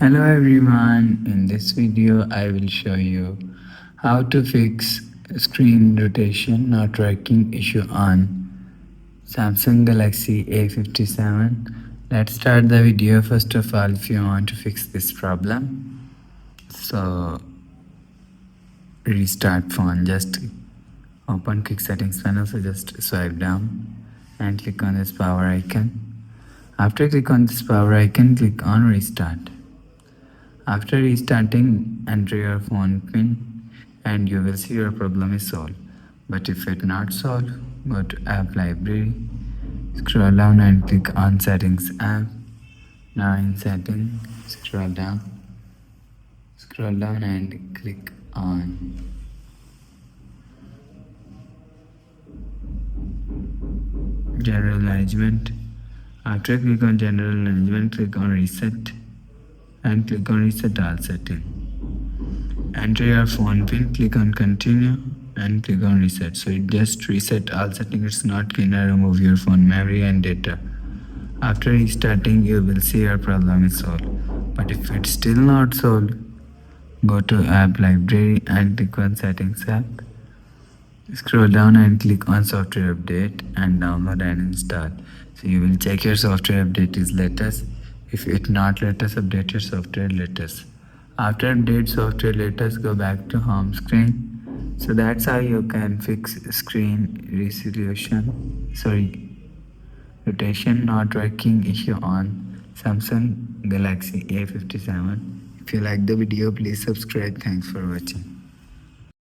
Hello everyone, in this video I will show you how to fix screen rotation not working issue on Samsung Galaxy A57. Let's start the video. First of all, if you want to fix this problem, so restart phone, just open quick settings panel, so just swipe down and click on this power icon. After click on this power icon, click on restart. After restarting, enter your phone PIN and you will see your problem is solved. But if it not solved, go to app library, scroll down and click on settings app. Now in setting, scroll down and click on general management. After click on general management, click on reset and click on reset all setting. Enter your phone pin, click on continue and click on reset. So it just reset all settings. It's not gonna remove your phone memory and data. After restarting, you will see your problem is solved. But if it's still not solved, go to app library and click on settings app. Scroll down and click on software update and download and install. So you will check your software update is latest. If it not latest, update your software latest. After update software latest, go back to home screen. So that's how you can fix screen rotation not working issue on Samsung Galaxy A57. If you like the video, please subscribe. Thanks for watching.